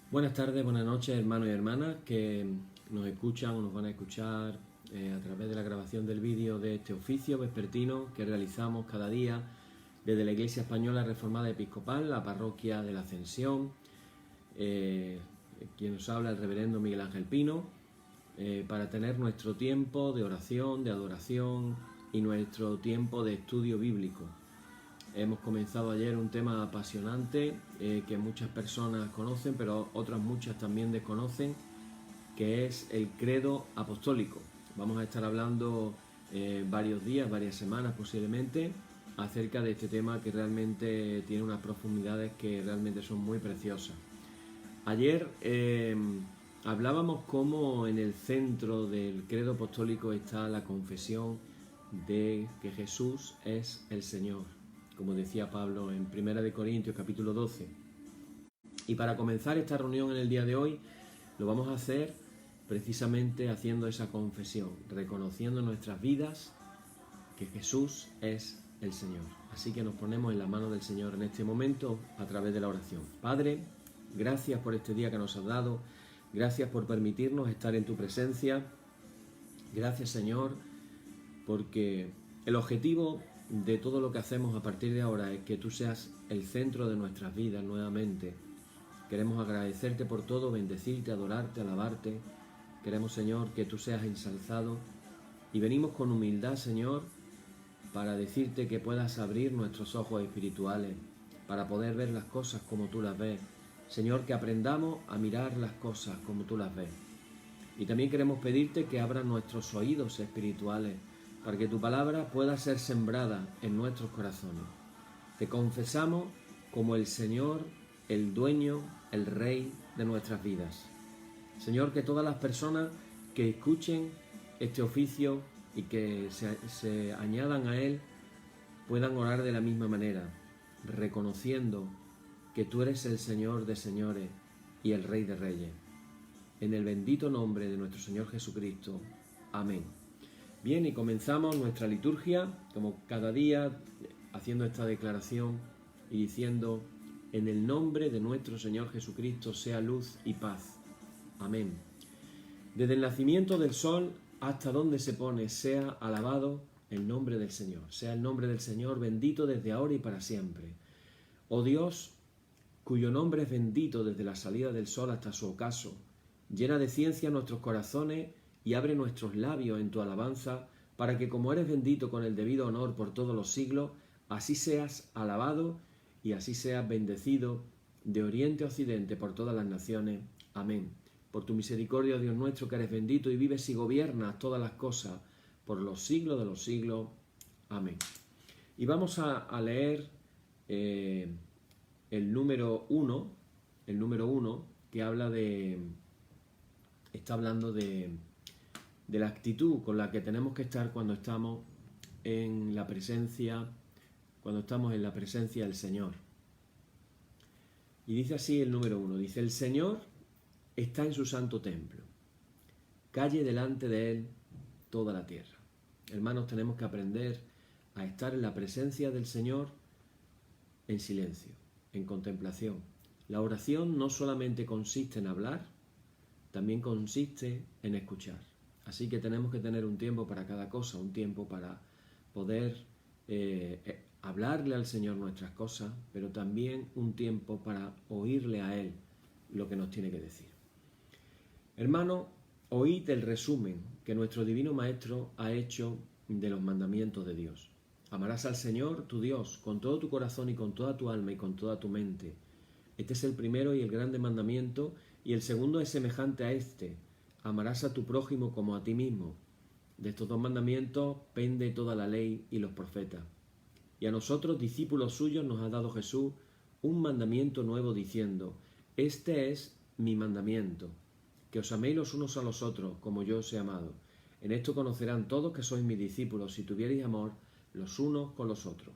Buenas tardes, buenas noches, hermanos y hermanas que nos escuchan o nos van a escuchar a través de la grabación del vídeo de este oficio vespertino que realizamos cada día desde la Iglesia Española Reformada Episcopal, la Parroquia de la Ascensión. Quien nos habla, el reverendo Miguel Ángel Pino, para tener nuestro tiempo de oración, de adoración y nuestro tiempo de estudio bíblico. Hemos comenzado ayer un tema apasionante que muchas personas conocen, pero otras muchas también desconocen, que es el credo apostólico. Vamos a estar hablando varios días, varias semanas posiblemente, acerca de este tema que realmente tiene unas profundidades que realmente son muy preciosas. Ayer hablábamos cómo en el centro del credo apostólico está la confesión de que Jesús es el Señor, como decía Pablo en 1 Corintios capítulo 12. Y para comenzar esta reunión en el día de hoy, lo vamos a hacer precisamente haciendo esa confesión, reconociendo en nuestras vidas que Jesús es el Señor. Así que nos ponemos en la mano del Señor en este momento a través de la oración. Padre, gracias por este día que nos has dado, gracias por permitirnos estar en tu presencia. Gracias, Señor, porque el objetivo de todo lo que hacemos a partir de ahora es que tú seas el centro de nuestras vidas nuevamente. Queremos agradecerte por todo, bendecirte, adorarte, alabarte. Queremos, Señor, que tú seas ensalzado y venimos con humildad, Señor, para decirte que puedas abrir nuestros ojos espirituales para poder ver las cosas como tú las ves. Señor, que aprendamos a mirar las cosas como tú las ves. Y también queremos pedirte que abras nuestros oídos espirituales para que tu palabra pueda ser sembrada en nuestros corazones. Te confesamos como el Señor, el dueño, el Rey de nuestras vidas. Señor, que todas las personas que escuchen este oficio y que se añadan a él puedan orar de la misma manera, reconociendo que tú eres el Señor de señores y el Rey de reyes. En el bendito nombre de nuestro Señor Jesucristo. Amén. Bien, y comenzamos nuestra liturgia, como cada día, haciendo esta declaración y diciendo: en el nombre de nuestro Señor Jesucristo sea luz y paz. Amén. Desde el nacimiento del sol hasta donde se pone, sea alabado el nombre del Señor. Sea el nombre del Señor bendito desde ahora y para siempre. Oh Dios, cuyo nombre es bendito desde la salida del sol hasta su ocaso, llena de ciencia nuestros corazones y abre nuestros labios en tu alabanza, para que como eres bendito con el debido honor por todos los siglos, así seas alabado y así seas bendecido de oriente a occidente por todas las naciones. Amén. Por tu misericordia, Dios nuestro, que eres bendito y vives y gobiernas todas las cosas por los siglos de los siglos. Amén. Y vamos a leer el número 1, que está hablando de la actitud con la que tenemos que estar cuando estamos en la presencia del Señor. Y dice así el número 1, dice: el Señor está en su santo templo, calle delante de él toda la tierra. Hermanos, tenemos que aprender a estar en la presencia del Señor en silencio, en contemplación. La oración no solamente consiste en hablar, también consiste en escuchar. Así que tenemos que tener un tiempo para cada cosa, un tiempo para poder hablarle al Señor nuestras cosas, pero también un tiempo para oírle a Él lo que nos tiene que decir. Hermano, oíd el resumen que nuestro Divino Maestro ha hecho de los mandamientos de Dios. Amarás al Señor, tu Dios, con todo tu corazón y con toda tu alma y con toda tu mente. Este es el primero y el grande mandamiento, y el segundo es semejante a este: amarás a tu prójimo como a ti mismo. De estos dos mandamientos pende toda la ley y los profetas. Y a nosotros, discípulos suyos, nos ha dado Jesús un mandamiento nuevo, diciendo: este es mi mandamiento, que os améis los unos a los otros, como yo os he amado. En esto conocerán todos que sois mis discípulos, si tuviereis amor los unos con los otros.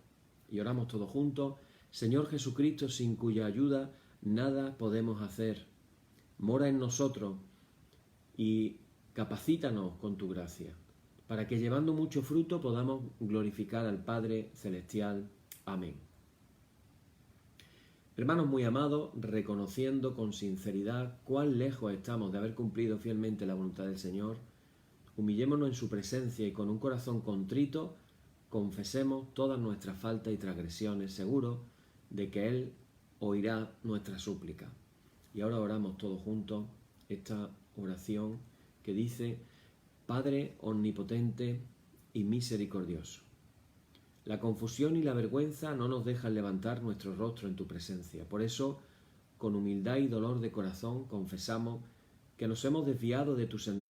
Y oramos todos juntos: Señor Jesucristo, sin cuya ayuda nada podemos hacer, mora en nosotros y capacítanos con tu gracia, para que llevando mucho fruto podamos glorificar al Padre Celestial. Amén. Hermanos muy amados, reconociendo con sinceridad cuán lejos estamos de haber cumplido fielmente la voluntad del Señor, humillémonos en su presencia y con un corazón contrito confesemos todas nuestras faltas y transgresiones, seguros de que Él oirá nuestra súplica. Y ahora oramos todos juntos esta oración que dice: Padre omnipotente y misericordioso, la confusión y la vergüenza no nos dejan levantar nuestro rostro en tu presencia. Por eso, con humildad y dolor de corazón, confesamos que nos hemos desviado de tu sendero,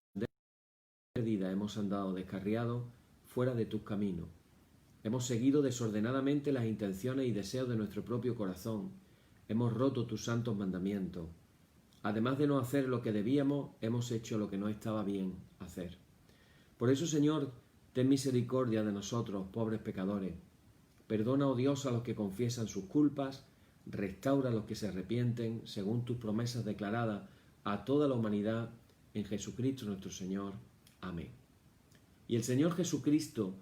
perdida, hemos andado descarriados fuera de tus caminos. Hemos seguido desordenadamente las intenciones y deseos de nuestro propio corazón. Hemos roto tus santos mandamientos. Además de no hacer lo que debíamos, hemos hecho lo que no estaba bien hacer. Por eso, Señor, ten misericordia de nosotros, pobres pecadores. Perdona, oh Dios, a los que confiesan sus culpas, restaura a los que se arrepienten, según tus promesas declaradas a toda la humanidad en Jesucristo nuestro Señor. Amén. Y el Señor Jesucristo,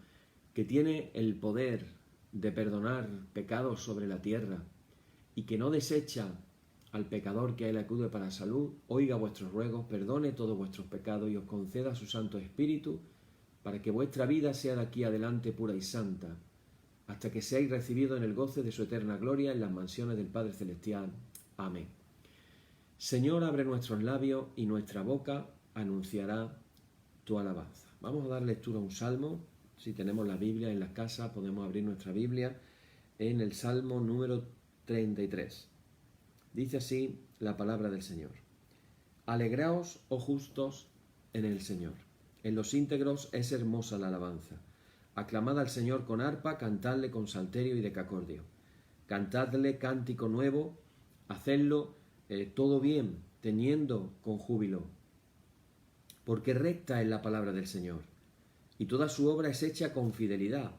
que tiene el poder de perdonar pecados sobre la tierra y que no desecha al pecador que a él acude para salud, oiga vuestros ruegos, perdone todos vuestros pecados y os conceda su Santo Espíritu, para que vuestra vida sea de aquí adelante pura y santa, hasta que seáis recibidos en el goce de su eterna gloria en las mansiones del Padre Celestial. Amén. Señor, abre nuestros labios y nuestra boca anunciará tu alabanza. Vamos a dar lectura a un salmo. Si tenemos la Biblia en la casa, podemos abrir nuestra Biblia en el Salmo número 33. Dice así la palabra del Señor. Alegraos, oh justos, en el Señor. En los íntegros es hermosa la alabanza. Aclamad al Señor con arpa, cantadle con salterio y decacordio. Cantadle cántico nuevo, hacedlo todo bien, teniendo con júbilo. Porque recta es la palabra del Señor, y toda su obra es hecha con fidelidad.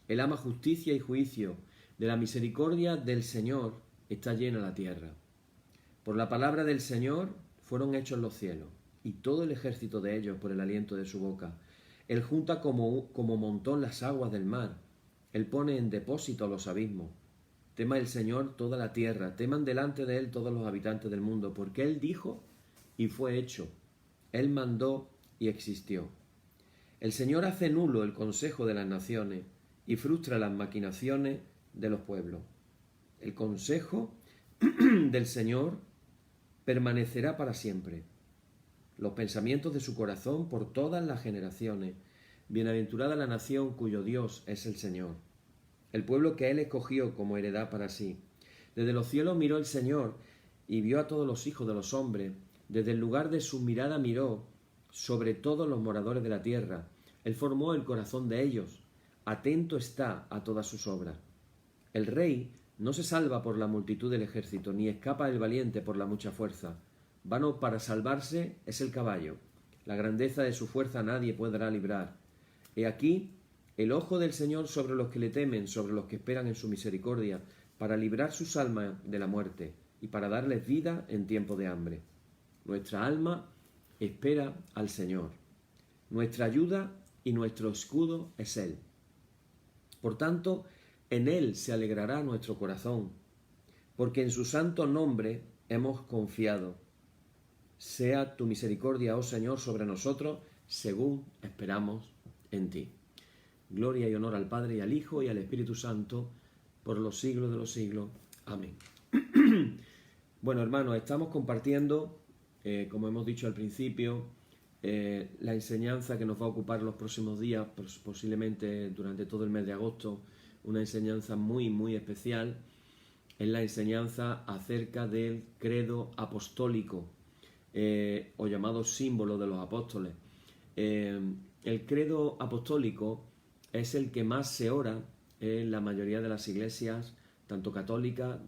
Él ama justicia y juicio. De la misericordia del Señor está llena la tierra. Por la palabra del Señor fueron hechos los cielos, y todo el ejército de ellos por el aliento de su boca. Él junta como montón las aguas del mar. Él pone en depósito los abismos. Tema el Señor toda la tierra. Teman delante de Él todos los habitantes del mundo, porque Él dijo y fue hecho. Él mandó y existió. El Señor hace nulo el consejo de las naciones y frustra las maquinaciones de los pueblos. El consejo del Señor permanecerá para siempre. Los pensamientos de su corazón por todas las generaciones. Bienaventurada la nación cuyo Dios es el Señor, el pueblo que Él escogió como heredad para sí. Desde los cielos miró el Señor y vio a todos los hijos de los hombres. Desde el lugar de su mirada miró sobre todos los moradores de la tierra. Él formó el corazón de ellos. Atento está a todas sus obras. El rey no se salva por la multitud del ejército, ni escapa el valiente por la mucha fuerza. Vano para salvarse es el caballo. La grandeza de su fuerza nadie podrá librar. He aquí el ojo del Señor sobre los que le temen, sobre los que esperan en su misericordia, para librar sus almas de la muerte y para darles vida en tiempo de hambre. Nuestra alma espera al Señor. Nuestra ayuda y nuestro escudo es Él. Por tanto, en Él se alegrará nuestro corazón, porque en su santo nombre hemos confiado. Sea tu misericordia, oh Señor, sobre nosotros, según esperamos en ti. Gloria y honor al Padre y al Hijo y al Espíritu Santo, por los siglos de los siglos. Amén. Bueno, hermanos, estamos compartiendo, como hemos dicho al principio, la enseñanza que nos va a ocupar los próximos días, posiblemente durante todo el mes de agosto, una enseñanza muy, muy especial. Es la enseñanza acerca del credo apostólico, o llamado símbolo de los apóstoles. El credo apostólico es el que más se ora en la mayoría de las iglesias, tanto católicas,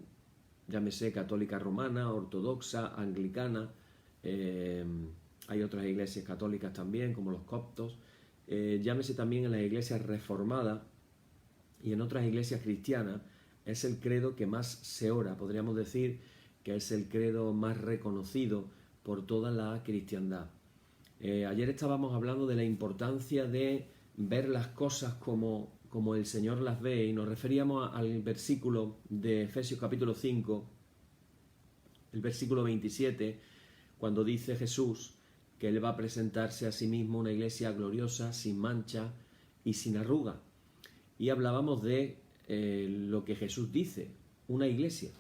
llámese católica romana, ortodoxa, anglicana. Hay otras iglesias católicas también, como los coptos. Llámese también en las iglesias reformadas y en otras iglesias cristianas. Es el credo que más se ora. Podríamos decir que es el credo más reconocido por toda la cristiandad. Ayer estábamos hablando de la importancia de ver las cosas como como el Señor las ve, y nos referíamos al versículo de Efesios capítulo 5, el versículo 27, cuando dice Jesús que Él va a presentarse a sí mismo una iglesia gloriosa, sin mancha y sin arruga. Y hablábamos de lo que Jesús dice, una iglesia.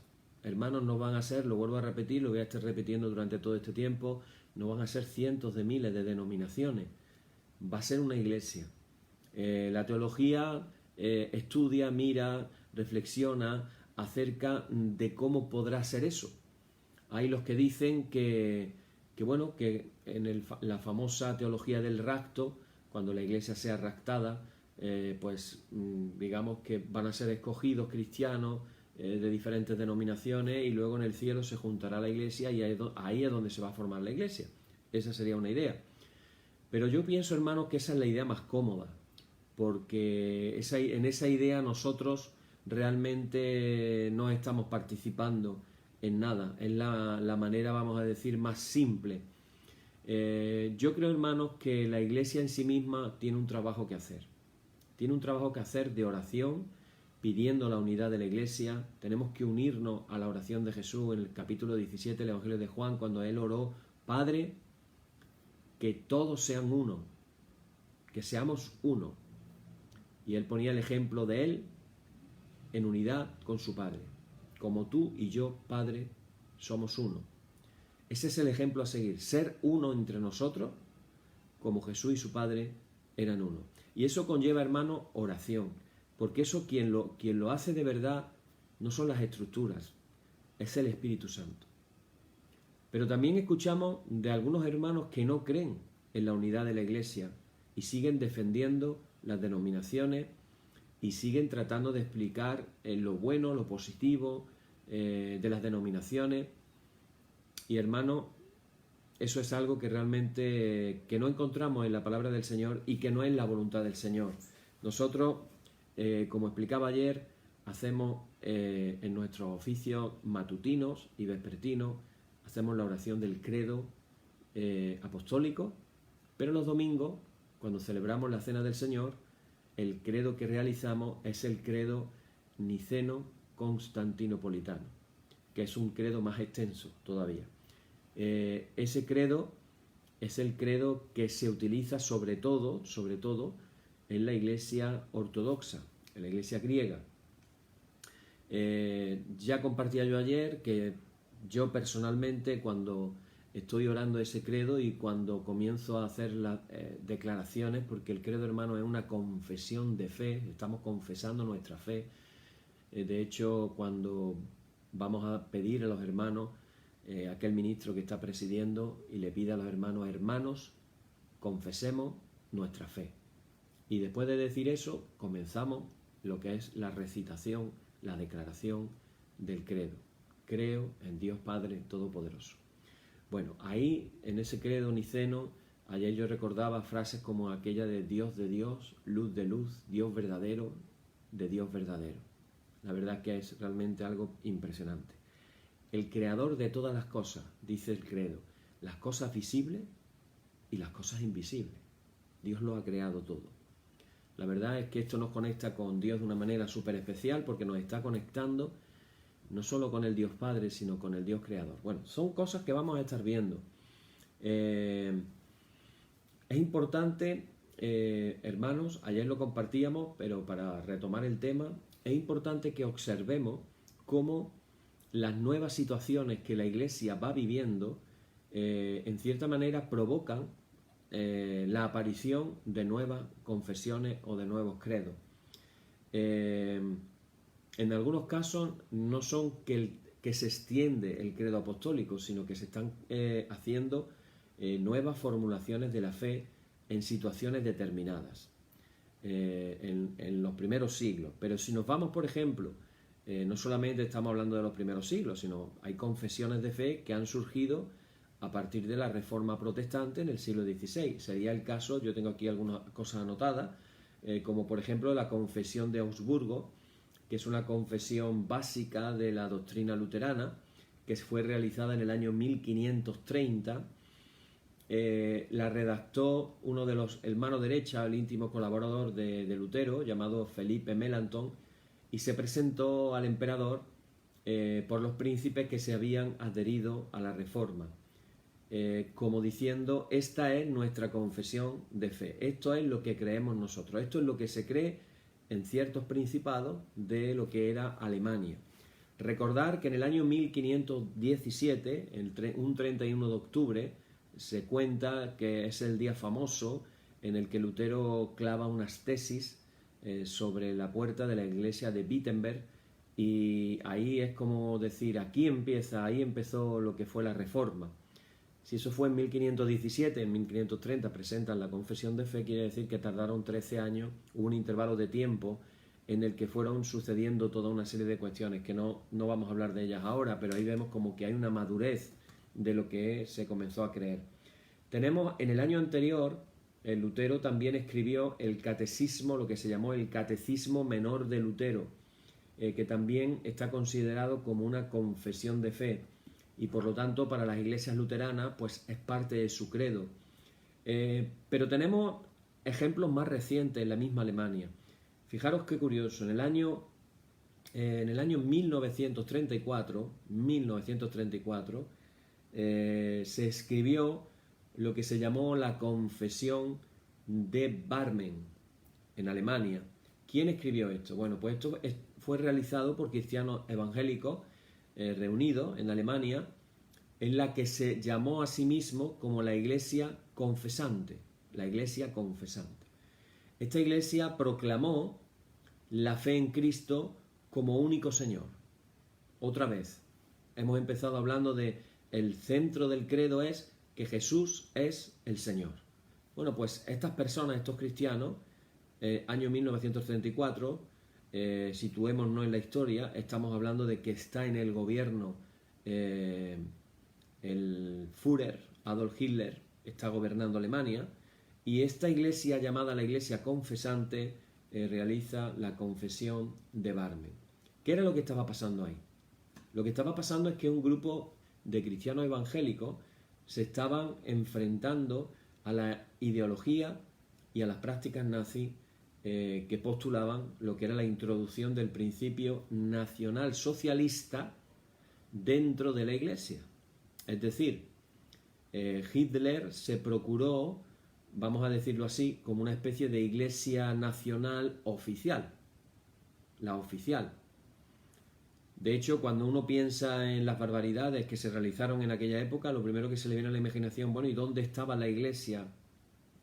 Hermanos, no van a ser, lo vuelvo a repetir, lo voy a estar repitiendo durante todo este tiempo, no van a ser cientos de miles de denominaciones, va a ser una iglesia. La teología estudia, mira, reflexiona acerca de cómo podrá ser eso. Hay los que dicen que en la famosa teología del rapto, cuando la iglesia sea raptada, digamos que van a ser escogidos cristianos de diferentes denominaciones y luego en el cielo se juntará la iglesia y ahí es donde se va a formar la iglesia. Esa sería una idea. Pero yo pienso, hermanos, que esa es la idea más cómoda, porque en esa idea nosotros realmente no estamos participando en nada, es la manera, vamos a decir, más simple. Yo creo, hermanos, que la iglesia en sí misma tiene un trabajo que hacer. Tiene un trabajo que hacer de oración, pidiendo la unidad de la iglesia. Tenemos que unirnos a la oración de Jesús en el capítulo 17 del Evangelio de Juan, cuando Él oró: Padre, que todos sean uno, que seamos uno. Y Él ponía el ejemplo de Él en unidad con su Padre. Como tú y yo, Padre, somos uno. Ese es el ejemplo a seguir, ser uno entre nosotros, como Jesús y su Padre eran uno. Y eso conlleva, hermano, oración, porque eso quien lo hace de verdad no son las estructuras, es el Espíritu Santo. Pero también escuchamos de algunos hermanos que no creen en la unidad de la Iglesia y siguen defendiendo las denominaciones y siguen tratando de explicar lo bueno, lo positivo de las denominaciones. Y hermano, eso es algo que realmente que no encontramos en la palabra del Señor y que no es la voluntad del Señor. Nosotros, como explicaba ayer, hacemos en nuestros oficios matutinos y vespertinos, hacemos la oración del credo apostólico, pero los domingos, cuando celebramos la Cena del Señor, el credo que realizamos es el credo niceno-constantinopolitano, que es un credo más extenso todavía. Ese credo es el credo que se utiliza sobre todo en la iglesia ortodoxa, en la iglesia griega. Ya compartía yo ayer que yo personalmente, cuando estoy orando ese credo y cuando comienzo a hacer las declaraciones, porque el credo, hermano, es una confesión de fe, estamos confesando nuestra fe. De hecho, cuando vamos a pedir a los hermanos, aquel ministro que está presidiendo y le pide a los hermanos, confesemos nuestra fe. Y después de decir eso, comenzamos lo que es la recitación, la declaración del credo. Creo en Dios Padre Todopoderoso. Bueno, ahí, en ese credo niceno, ayer yo recordaba frases como aquella de Dios, luz de luz, Dios verdadero, de Dios verdadero. La verdad que es realmente algo impresionante. El creador de todas las cosas, dice el credo, las cosas visibles y las cosas invisibles. Dios lo ha creado todo. La verdad es que esto nos conecta con Dios de una manera súper especial, porque nos está conectando no solo con el Dios Padre, sino con el Dios Creador. Bueno, son cosas que vamos a estar viendo. Es importante, hermanos, ayer lo compartíamos, pero para retomar el tema, es importante que observemos cómo las nuevas situaciones que la Iglesia va viviendo, en cierta manera provocan la aparición de nuevas confesiones o de nuevos credos. En algunos casos no son que se extiende el credo apostólico, sino que se están haciendo nuevas formulaciones de la fe en situaciones determinadas, en los primeros siglos. Pero si nos vamos, por ejemplo, no solamente estamos hablando de los primeros siglos, sino hay confesiones de fe que han surgido a partir de la Reforma Protestante en el siglo XVI. Sería el caso, yo tengo aquí algunas cosas anotadas, como por ejemplo la Confesión de Augsburgo, que es una confesión básica de la doctrina luterana, que fue realizada en el año 1530 la redactó uno de los, el mano derecha, el íntimo colaborador de Lutero, llamado Felipe Melanchthon, y se presentó al emperador por los príncipes que se habían adherido a la Reforma, como diciendo: esta es nuestra confesión de fe, esto es lo que creemos nosotros, esto es lo que se cree en ciertos principados de lo que era Alemania. Recordar que en el año 1517, un 31 de octubre, se cuenta que es el día famoso en el que Lutero clava unas tesis sobre la puerta de la iglesia de Wittenberg, y ahí es como decir, ahí empezó lo que fue la Reforma. Si eso fue en 1517, en 1530 presentan la confesión de fe, quiere decir que tardaron 13 años, hubo un intervalo de tiempo en el que fueron sucediendo toda una serie de cuestiones que no vamos a hablar de ellas ahora, pero ahí vemos como que hay una madurez de lo que se comenzó a creer. Tenemos en el año anterior, el Lutero también escribió el catecismo, lo que se llamó el Catecismo Menor de Lutero, que también está considerado como una confesión de fe, y por lo tanto para las iglesias luteranas pues es parte de su credo. Pero tenemos ejemplos más recientes en la misma Alemania. Fijaros qué curioso, en el año 1934 se escribió lo que se llamó la Confesión de Barmen en Alemania. ¿Quién escribió esto? Bueno, pues esto fue realizado por cristianos evangélicos reunidos en Alemania, en la que se llamó a sí mismo como la Iglesia Confesante. La Iglesia Confesante. Esta iglesia proclamó la fe en Cristo como único Señor. Otra vez, hemos empezado hablando de el centro del credo es que Jesús es el Señor. Bueno, pues estas personas, estos cristianos, año 1934, situémonos en la historia, estamos hablando de que está en el gobierno el Führer, Adolf Hitler, está gobernando Alemania, y esta iglesia llamada la Iglesia Confesante realiza la confesión de Barmen. ¿Qué era lo que estaba pasando ahí? Lo que estaba pasando es que un grupo de cristianos evangélicos se estaban enfrentando a la ideología y a las prácticas nazis que postulaban lo que era la introducción del principio nacional socialista dentro de la iglesia. Es decir, Hitler se procuró, vamos a decirlo así, como una especie de iglesia nacional oficial, la oficial. De hecho, cuando uno piensa en las barbaridades que se realizaron en aquella época, lo primero que se le viene a la imaginación, bueno, ¿y dónde estaba la iglesia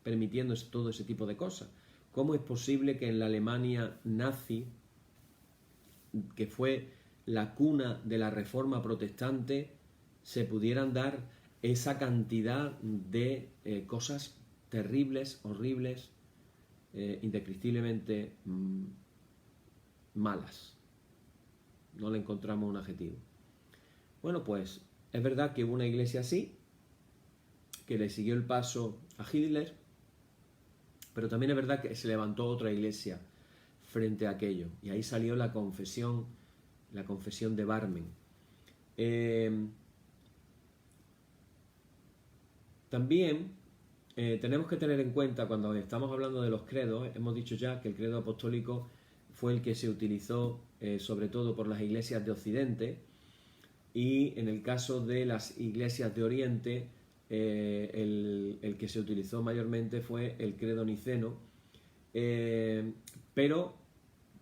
permitiendo todo ese tipo de cosas? ¿Cómo es posible que en la Alemania nazi, que fue la cuna de la Reforma protestante, se pudieran dar esa cantidad de cosas terribles, horribles, indescriptiblemente malas? No le encontramos un adjetivo. Bueno, pues es verdad que hubo una iglesia así, que le siguió el paso a Hitler, pero también es verdad que se levantó otra iglesia frente a aquello, y ahí salió la confesión de Barmen. También tenemos que tener en cuenta, cuando estamos hablando de los credos, hemos dicho ya que el credo apostólico fue el que se utilizó sobre todo por las iglesias de Occidente, y en el caso de las iglesias de Oriente el que se utilizó mayormente fue el credo niceno, pero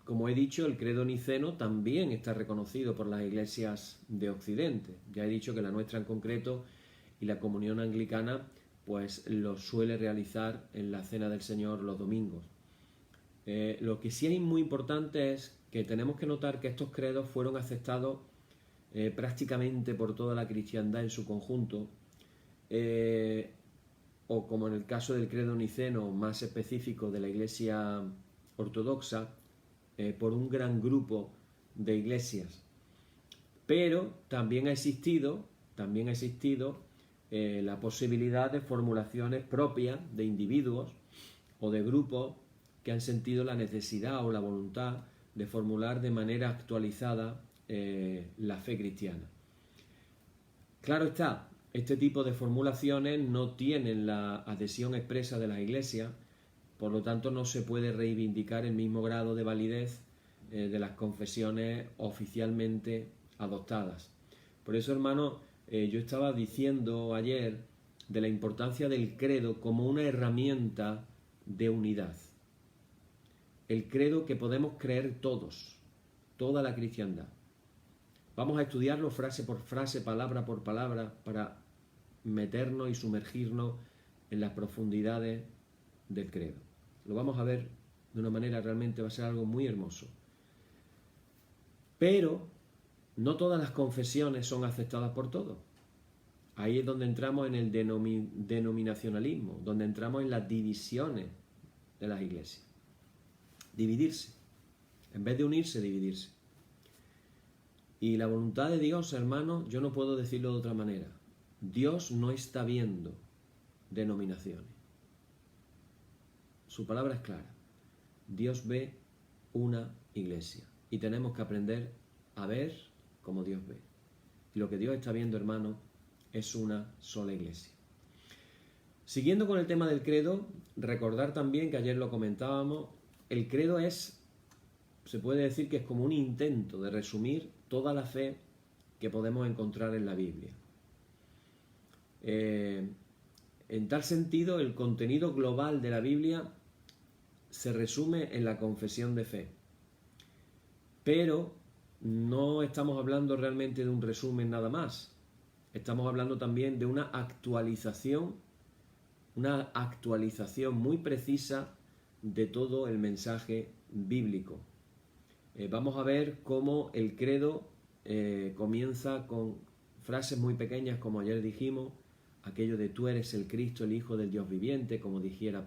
como he dicho, el credo niceno también está reconocido por las iglesias de Occidente. Ya he dicho que la nuestra en concreto y la comunión anglicana pues lo suele realizar en la cena del Señor los domingos. Lo que sí es muy importante es que tenemos que notar que estos credos fueron aceptados prácticamente por toda la cristiandad en su conjunto, o como en el caso del credo niceno más específico de la Iglesia ortodoxa, por un gran grupo de iglesias. Pero también ha existido la posibilidad de formulaciones propias de individuos o de grupos que han sentido la necesidad o la voluntad de formular de manera actualizada la fe cristiana. Claro está, Este tipo de formulaciones no tienen la adhesión expresa de las iglesias, por lo tanto no se puede reivindicar el mismo grado de validez de las confesiones oficialmente adoptadas. Por eso, hermano, yo estaba diciendo ayer de la importancia del credo como una herramienta de unidad. El credo que podemos creer todos, toda la cristiandad. Vamos a estudiarlo frase por frase, palabra por palabra, para meternos y sumergirnos en las profundidades del credo. Lo vamos a ver de una manera, realmente va a ser algo muy hermoso. Pero no todas las confesiones son aceptadas por todos. Ahí es donde entramos en el denominacionalismo, donde entramos en las divisiones de las iglesias. Dividirse. En vez de unirse, dividirse. Y la voluntad de Dios, hermanos, yo no puedo decirlo de otra manera. Dios no está viendo denominaciones. Su palabra es clara. Dios ve una iglesia. Y tenemos que aprender a ver como Dios ve. Y lo que Dios está viendo, hermano, es una sola iglesia. Siguiendo con el tema del credo, recordar también que ayer lo comentábamos, el credo se puede decir que es como un intento de resumir toda la fe que podemos encontrar en la Biblia. En tal sentido, el contenido global de la Biblia se resume en la confesión de fe. Pero no estamos hablando realmente de un resumen nada más. Estamos hablando también de una actualización muy precisa de todo el mensaje bíblico. Vamos a ver cómo el credo comienza con frases muy pequeñas, como ayer dijimos, aquello de tú eres el Cristo, el Hijo del Dios viviente, como dijera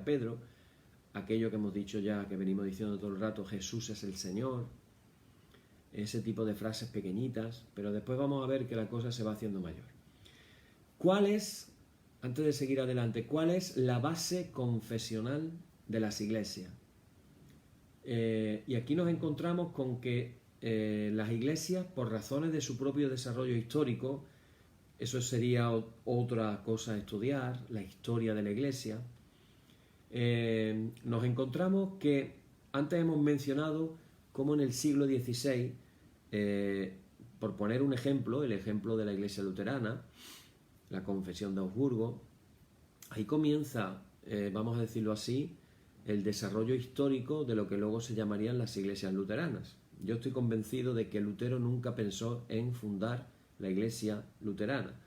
Pedro, aquello que hemos dicho ya, que venimos diciendo todo el rato, Jesús es el Señor, ese tipo de frases pequeñitas, pero después vamos a ver que la cosa se va haciendo mayor. Antes de seguir adelante, cuál es la base confesional de las iglesias? Y aquí nos encontramos con que las iglesias, por razones de su propio desarrollo histórico, eso sería otra cosa a estudiar, la historia de la iglesia, nos encontramos que antes hemos mencionado cómo en el siglo XVI, por poner un ejemplo, el ejemplo de la iglesia luterana, la confesión de Augsburgo, ahí comienza, vamos a decirlo así, el desarrollo histórico de lo que luego se llamarían las iglesias luteranas. Yo estoy convencido de que Lutero nunca pensó en fundar la iglesia luterana.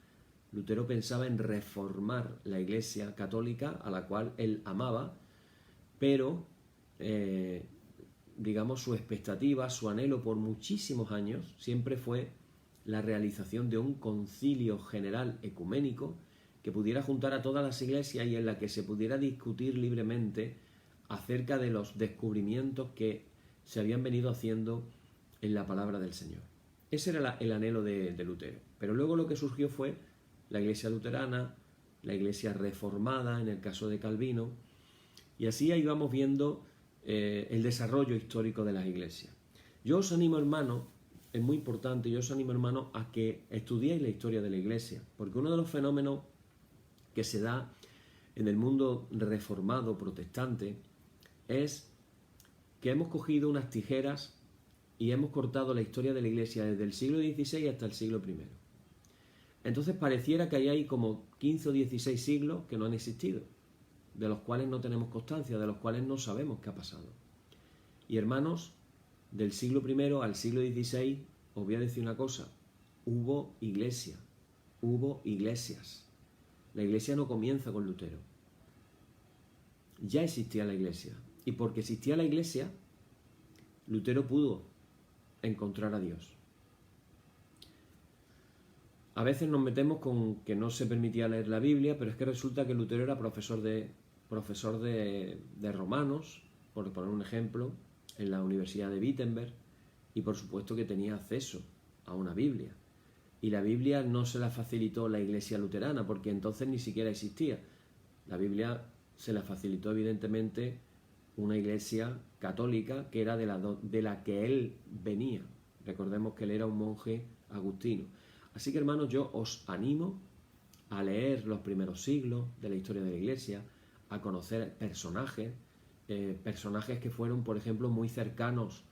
Lutero pensaba en reformar la iglesia católica, a la cual él amaba, pero digamos su expectativa, su anhelo por muchísimos años siempre fue la realización de un concilio general ecuménico que pudiera juntar a todas las iglesias y en la que se pudiera discutir libremente acerca de los descubrimientos que se habían venido haciendo en la palabra del Señor. Ese era el anhelo de Lutero. Pero luego lo que surgió fue la iglesia luterana, la iglesia reformada, en el caso de Calvino, y así ahí vamos viendo el desarrollo histórico de las iglesias. Yo os animo, hermano, es muy importante, yo os animo, hermano, a que estudiéis la historia de la iglesia, porque uno de los fenómenos que se da en el mundo reformado protestante es que hemos cogido unas tijeras y hemos cortado la historia de la iglesia desde el siglo XVI hasta el siglo I. Entonces pareciera que hay como 15 o 16 siglos que no han existido, de los cuales no tenemos constancia, de los cuales no sabemos qué ha pasado. Y hermanos, del siglo I al siglo XVI, os voy a decir una cosa, hubo iglesia, hubo iglesias. La iglesia no comienza con Lutero. Ya existía la iglesia. Y porque existía la iglesia, Lutero pudo encontrar a Dios. A veces nos metemos con que no se permitía leer la Biblia, pero es que resulta que Lutero era profesor de romanos, por poner un ejemplo, en la Universidad de Wittenberg, y por supuesto que tenía acceso a una Biblia. Y la Biblia no se la facilitó la iglesia luterana, porque entonces ni siquiera existía. La Biblia se la facilitó evidentemente una iglesia católica que era de la que él venía. Recordemos que él era un monje agustino. Así que, hermanos, yo os animo a leer los primeros siglos de la historia de la Iglesia, a conocer personajes que fueron, por ejemplo, muy cercanos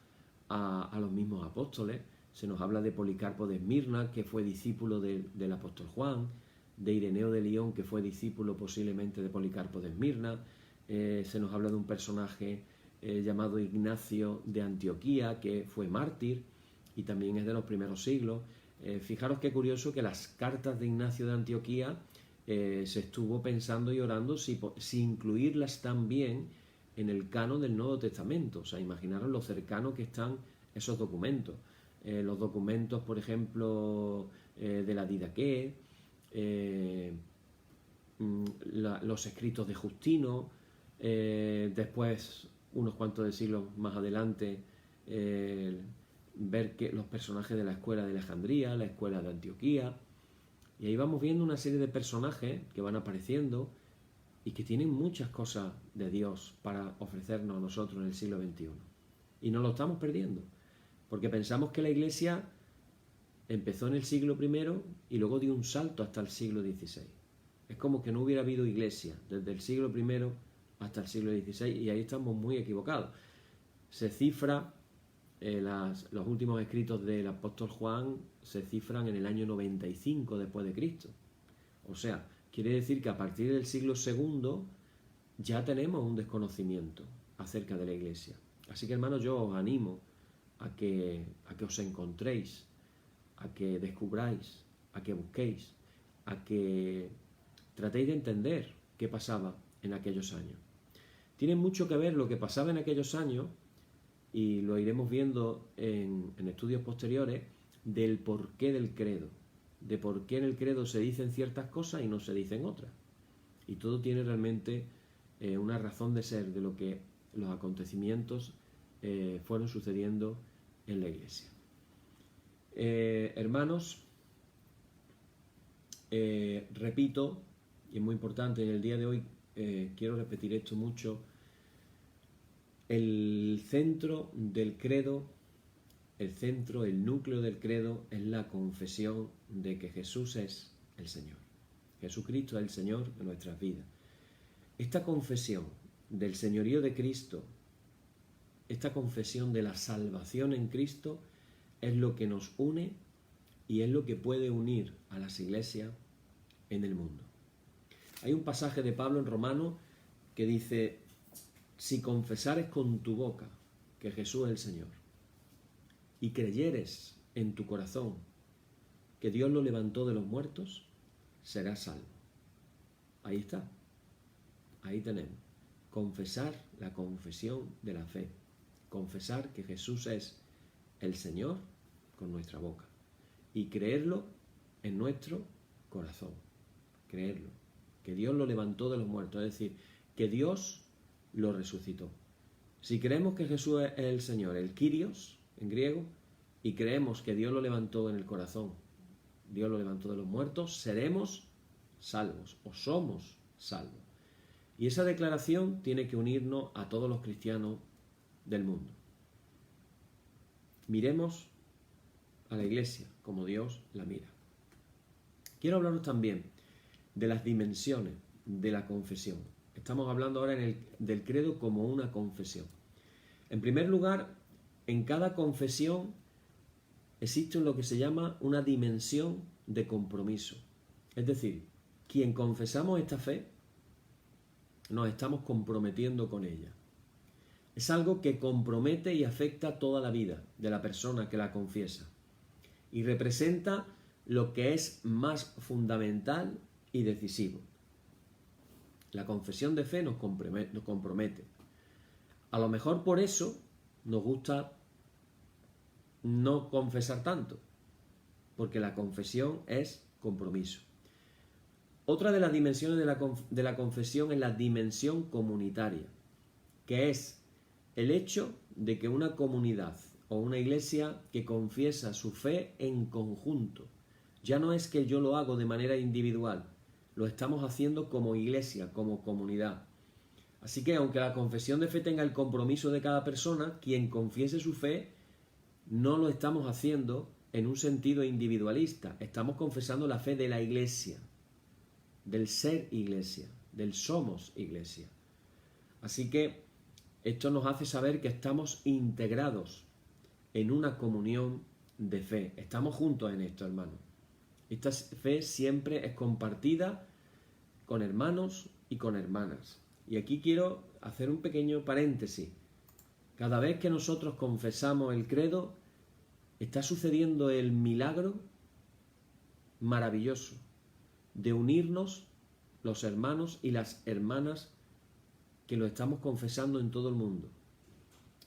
a los mismos apóstoles. Se nos habla de Policarpo de Esmirna, que fue discípulo del apóstol Juan, de Ireneo de Lyon, que fue discípulo posiblemente de Policarpo de Esmirna. Se nos habla de un personaje llamado Ignacio de Antioquía, que fue mártir y también es de los primeros siglos. Fijaros qué curioso que las cartas de Ignacio de Antioquía se estuvo pensando y orando si incluirlas también en el canon del Nuevo Testamento. O sea, imaginaros lo cercano que están esos documentos. Los documentos, por ejemplo, de la Didaqué, los escritos de Justino, después, unos cuantos de siglos más adelante, ver que los personajes de la escuela de Alejandría, la escuela de Antioquía, y ahí vamos viendo una serie de personajes que van apareciendo y que tienen muchas cosas de Dios para ofrecernos a nosotros en el siglo XXI. Y nos lo estamos perdiendo, porque pensamos que la Iglesia empezó en el siglo I y luego dio un salto hasta el siglo XVI. Es como que no hubiera habido Iglesia desde el siglo I hasta el siglo XVI, y ahí estamos muy equivocados. Se cifra, los últimos escritos del apóstol Juan se cifran en el año 95 después de Cristo. O sea, quiere decir que a partir del siglo II ya tenemos un desconocimiento acerca de la Iglesia. Así que, hermanos, yo os animo a que os encontréis, a que descubráis, a que busquéis, a que tratéis de entender qué pasaba en aquellos años. Tiene mucho que ver lo que pasaba en aquellos años, y lo iremos viendo en estudios posteriores, del porqué del credo, de por qué en el credo se dicen ciertas cosas y no se dicen otras. Y todo tiene realmente una razón de ser de lo que los acontecimientos fueron sucediendo en la Iglesia. Hermanos, repito, y es muy importante, en el día de hoy quiero repetir esto mucho: el centro del credo, el núcleo del credo es la confesión de que Jesús es el Señor. Jesucristo es el Señor de nuestras vidas. Esta confesión del señorío de Cristo, esta confesión de la salvación en Cristo, es lo que nos une y es lo que puede unir a las iglesias en el mundo. Hay un pasaje de Pablo en Romanos que dice: si confesares con tu boca que Jesús es el Señor y creyeres en tu corazón que Dios lo levantó de los muertos, serás salvo. Ahí está. Ahí tenemos. Confesar, la confesión de la fe. Confesar que Jesús es el Señor con nuestra boca y creerlo en nuestro corazón. Creerlo. Que Dios lo levantó de los muertos. Es decir, que Dios lo resucitó. Si creemos que Jesús es el Señor, el Kyrios en griego, y creemos que Dios lo levantó en el corazón, Dios lo levantó de los muertos, seremos salvos o somos salvos. Y esa declaración tiene que unirnos a todos los cristianos del mundo. Miremos a la Iglesia como Dios la mira. Quiero hablaros también de las dimensiones de la confesión. Estamos hablando ahora del credo como una confesión. En primer lugar, en cada confesión existe lo que se llama una dimensión de compromiso. Es decir, quien confesamos esta fe, nos estamos comprometiendo con ella. Es algo que compromete y afecta toda la vida de la persona que la confiesa y representa lo que es más fundamental y decisivo. La confesión de fe nos compromete. A lo mejor por eso nos gusta no confesar tanto, porque la confesión es compromiso. Otra de las dimensiones de la confesión es la dimensión comunitaria, que es el hecho de que una comunidad o una iglesia que confiesa su fe en conjunto, ya no es que yo lo hago de manera individual, lo estamos haciendo como iglesia, como comunidad. Así que aunque la confesión de fe tenga el compromiso de cada persona, quien confiese su fe no lo estamos haciendo en un sentido individualista, estamos confesando la fe de la iglesia. del ser iglesia, del somos iglesia. Así que esto nos hace saber que estamos integrados en una comunión de fe. Estamos juntos en esto, hermanos. Esta fe siempre es compartida con hermanos y con hermanas. Y aquí quiero hacer un pequeño paréntesis. Cada vez que nosotros confesamos el credo, está sucediendo el milagro maravilloso de unirnos los hermanos y las hermanas que lo estamos confesando en todo el mundo.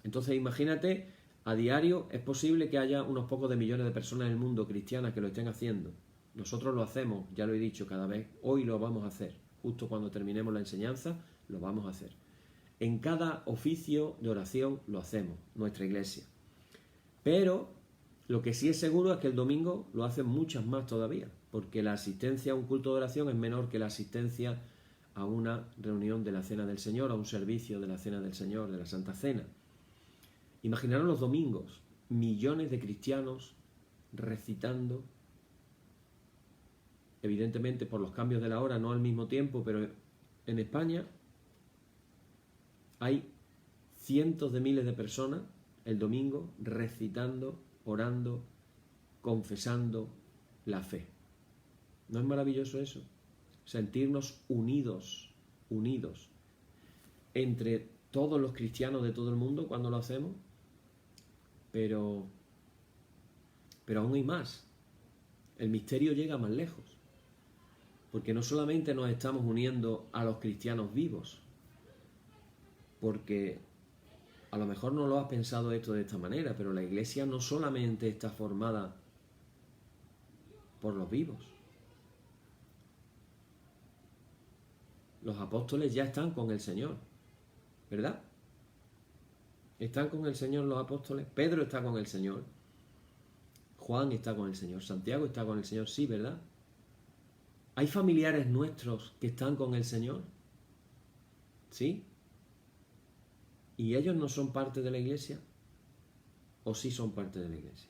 Entonces imagínate, a diario es posible que haya unos pocos de millones de personas en el mundo cristianas que lo estén haciendo. Nosotros lo hacemos, ya lo he dicho cada vez, hoy lo vamos a hacer. Justo cuando terminemos la enseñanza, lo vamos a hacer. En cada oficio de oración lo hacemos, nuestra iglesia. Pero lo que sí es seguro es que el domingo lo hacen muchas más todavía, porque la asistencia a un culto de oración es menor que la asistencia a una reunión de la Cena del Señor, a un servicio de la Cena del Señor, de la Santa Cena. Imaginaros los domingos, millones de cristianos recitando, evidentemente por los cambios de la hora, no al mismo tiempo, pero en España hay cientos de miles de personas el domingo recitando, orando, confesando la fe. ¿No es maravilloso eso? Sentirnos unidos entre todos los cristianos de todo el mundo cuando lo hacemos, pero aún hay más. El misterio llega más lejos, porque no solamente nos estamos uniendo a los cristianos vivos, porque a lo mejor no lo has pensado esto de esta manera, pero la iglesia no solamente está formada por los vivos. Los apóstoles ya están con el Señor, ¿verdad? Están con el Señor los apóstoles. Pedro está con el Señor. Juan está con el Señor. Santiago está con el Señor, sí, ¿verdad? ¿Hay familiares nuestros que están con el Señor? ¿Sí? ¿Y ellos no son parte de la iglesia? ¿O sí son parte de la iglesia?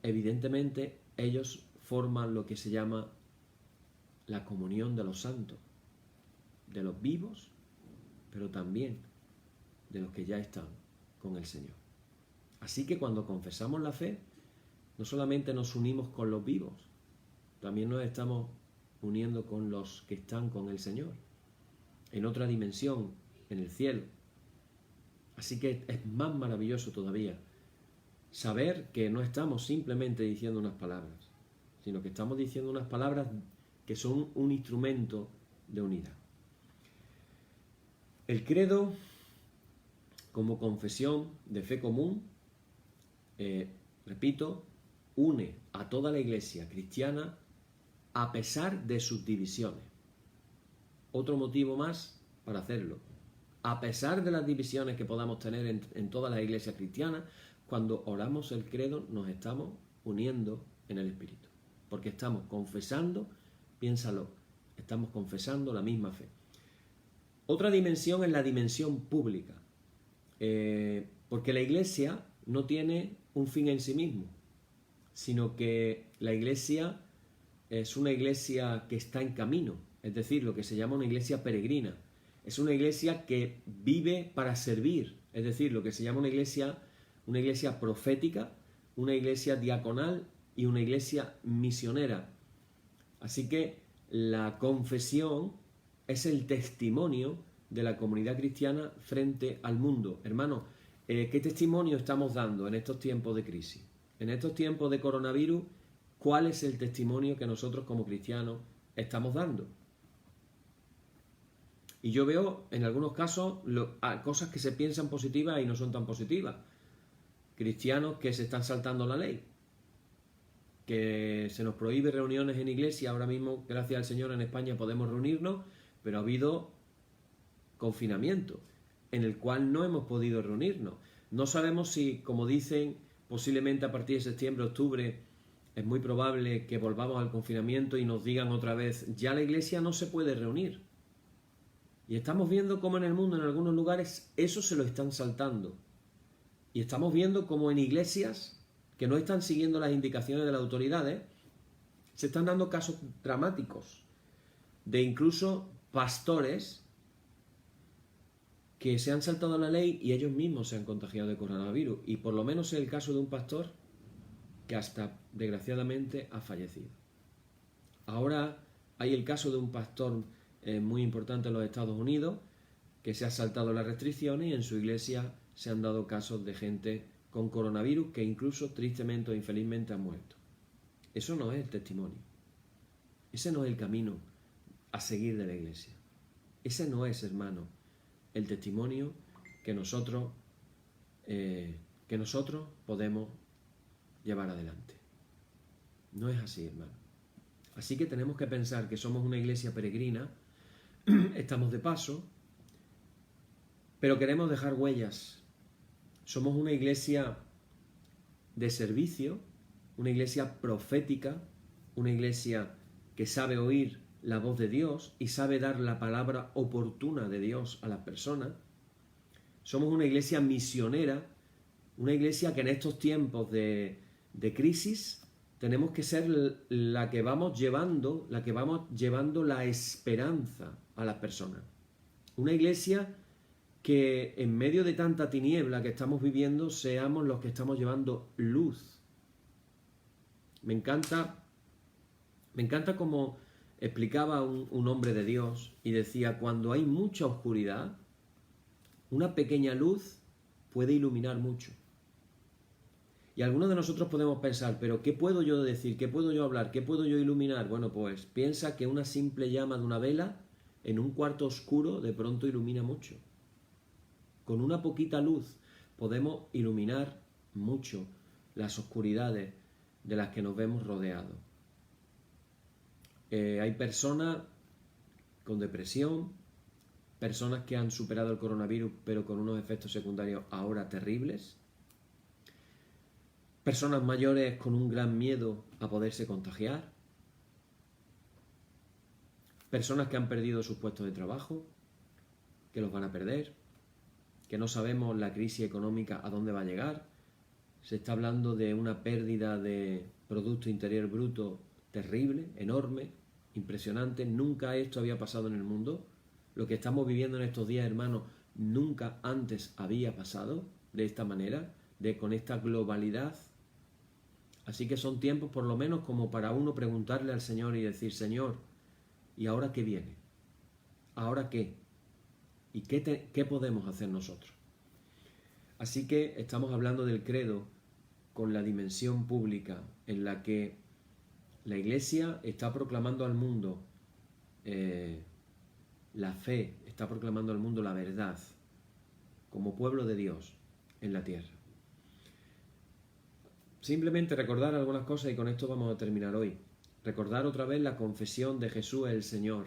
Evidentemente, ellos forman lo que se llama la comunión de los santos, de los vivos, pero también de los que ya están con el Señor. Así que cuando confesamos la fe, no solamente nos unimos con los vivos, también nos estamos uniendo con los que están con el Señor, en otra dimensión, en el cielo. Así que es más maravilloso todavía saber que no estamos simplemente diciendo unas palabras, sino que estamos diciendo unas palabras que son un instrumento de unidad. El credo, como confesión de fe común, repito, une a toda la iglesia cristiana a pesar de sus divisiones. Otro motivo más para hacerlo. A pesar de las divisiones que podamos tener en todas las iglesias cristianas, cuando oramos el credo nos estamos uniendo en el Espíritu. Porque estamos confesando, piénsalo, estamos confesando la misma fe. Otra dimensión es la dimensión pública. Porque la iglesia no tiene un fin en sí mismo, sino que la iglesia es una iglesia que está en camino, es decir, lo que se llama una iglesia peregrina. Es una iglesia que vive para servir, es decir, lo que se llama una iglesia profética, una iglesia diaconal y una iglesia misionera. Así que la confesión es el testimonio de la comunidad cristiana frente al mundo. Hermanos, ¿qué testimonio estamos dando en estos tiempos de crisis? En estos tiempos de coronavirus, ¿cuál es el testimonio que nosotros como cristianos estamos dando? Y yo veo en algunos casos cosas que se piensan positivas y no son tan positivas. Cristianos que se están saltando la ley, que se nos prohíbe reuniones en iglesia. Ahora mismo, gracias al Señor, en España podemos reunirnos, pero ha habido confinamiento en el cual no hemos podido reunirnos. No sabemos si, como dicen, posiblemente a partir de septiembre, octubre, es muy probable que volvamos al confinamiento y nos digan otra vez, ya la iglesia no se puede reunir. Y estamos viendo cómo en el mundo, en algunos lugares, eso se lo están saltando. Y estamos viendo cómo en iglesias que no están siguiendo las indicaciones de las autoridades, Se están dando casos dramáticos de incluso pastores que se han saltado la ley y ellos mismos se han contagiado de coronavirus. Y por lo menos es el caso de un pastor que hasta desgraciadamente ha fallecido. Ahora hay el caso de un pastor muy importante en los Estados Unidos que se ha saltado las restricciones y en su iglesia se han dado casos de gente con coronavirus que incluso tristemente o infelizmente han muerto. Eso no es el testimonio. Ese no es el camino a seguir de la iglesia. Ese no es, hermano, el testimonio que nosotros podemos llevar adelante. No es así, hermano. Así que tenemos que pensar que somos una iglesia peregrina, estamos de paso, pero queremos dejar huellas. Somos una iglesia de servicio, una iglesia profética, una iglesia que sabe oír la voz de Dios y sabe dar la palabra oportuna de Dios a las personas. Somos una iglesia misionera, una iglesia que en estos tiempos de crisis tenemos que ser la que vamos llevando la esperanza a las personas. Una iglesia que en medio de tanta tiniebla que estamos viviendo seamos los que estamos llevando luz. Me encanta como explicaba un hombre de Dios y decía, cuando hay mucha oscuridad, una pequeña luz puede iluminar mucho. Y algunos de nosotros podemos pensar, pero ¿qué puedo yo decir? ¿Qué puedo yo hablar? ¿Qué puedo yo iluminar? Bueno, pues piensa que una simple llama de una vela en un cuarto oscuro de pronto ilumina mucho. Con una poquita luz podemos iluminar mucho las oscuridades de las que nos vemos rodeados. Hay personas con depresión, personas que han superado el coronavirus pero con unos efectos secundarios ahora terribles, personas mayores con un gran miedo a poderse contagiar, personas que han perdido sus puestos de trabajo, que los van a perder, que no sabemos la crisis económica a dónde va a llegar. Se está hablando de una pérdida de Producto Interior Bruto terrible, enorme, impresionante. Nunca esto había pasado en el mundo. Lo que estamos viviendo en estos días, hermanos, nunca antes había pasado de esta manera, con esta globalidad. Así que son tiempos por lo menos como para uno preguntarle al Señor y decir, Señor, ¿y ahora qué viene? ¿Ahora qué? ¿Y qué podemos hacer nosotros? Así que estamos hablando del credo con la dimensión pública en la que la Iglesia está proclamando al mundo la fe, está proclamando al mundo la verdad como pueblo de Dios en la tierra. Simplemente recordar algunas cosas y con esto vamos a terminar hoy. Recordar otra vez la confesión de Jesús el Señor.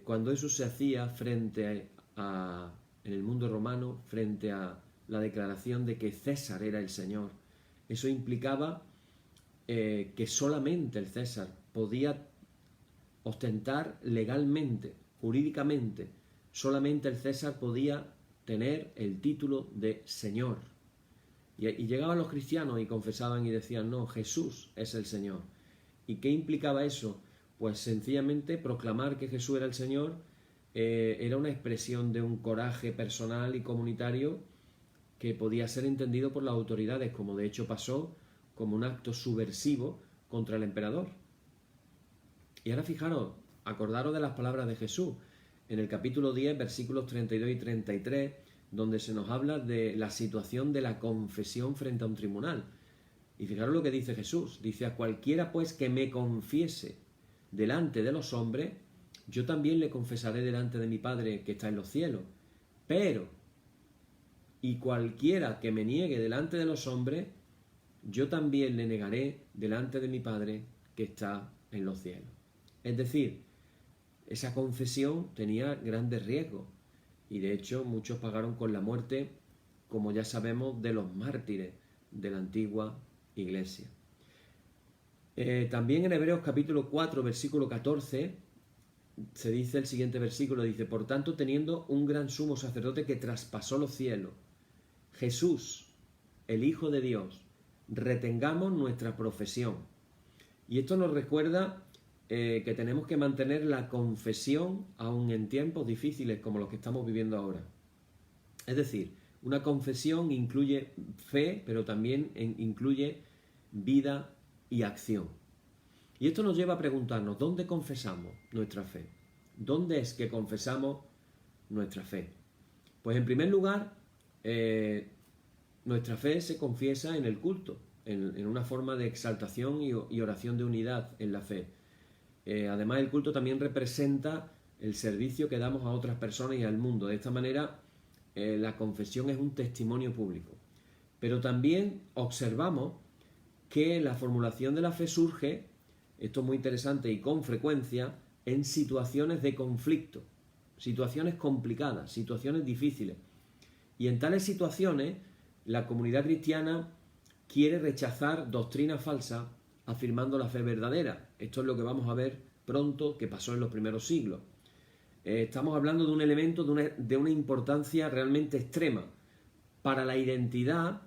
Cuando eso se hacía frente en el mundo romano, frente a la declaración de que César era el Señor, eso implicaba que solamente el César podía ostentar legalmente, jurídicamente, solamente el César podía tener el título de Señor. Y llegaban los cristianos y confesaban y decían, no, Jesús es el Señor. ¿Y qué implicaba eso? Pues sencillamente proclamar que Jesús era el Señor era una expresión de un coraje personal y comunitario que podía ser entendido por las autoridades, como de hecho pasó como un acto subversivo contra el emperador. Y ahora fijaros, acordaros de las palabras de Jesús en el capítulo 10, versículos 32 y 33, donde se nos habla de la situación de la confesión frente a un tribunal. Y fijaros lo que dice Jesús. Dice, a cualquiera pues que me confiese delante de los hombres, yo también le confesaré delante de mi Padre que está en los cielos. Pero, y cualquiera que me niegue delante de los hombres, yo también le negaré delante de mi Padre que está en los cielos. Es decir, esa confesión tenía grandes riesgos. Y de hecho muchos pagaron con la muerte, como ya sabemos, de los mártires de la antigua iglesia. También en Hebreos capítulo 4, versículo 14, se dice el siguiente versículo, dice, por tanto, teniendo un gran sumo sacerdote que traspasó los cielos, Jesús, el Hijo de Dios, retengamos nuestra profesión, Y esto nos recuerda que tenemos que mantener la confesión aun en tiempos difíciles como los que estamos viviendo ahora. Es decir, una confesión incluye fe, pero también incluye vida y acción. Y esto nos lleva a preguntarnos, ¿dónde confesamos nuestra fe? ¿Dónde es que confesamos nuestra fe? Pues en primer lugar, nuestra fe se confiesa en el culto, en una forma de exaltación y oración de unidad en la fe. Además, el culto también representa el servicio que damos a otras personas y al mundo. De esta manera, la confesión es un testimonio público. Pero también observamos que la formulación de la fe surge, esto es muy interesante y con frecuencia, en situaciones de conflicto, situaciones complicadas, situaciones difíciles. Y en tales situaciones, la comunidad cristiana quiere rechazar doctrina falsa afirmando la fe verdadera. Esto es lo que vamos a ver pronto que pasó en los primeros siglos. Estamos hablando de un elemento de una importancia realmente extrema para la identidad,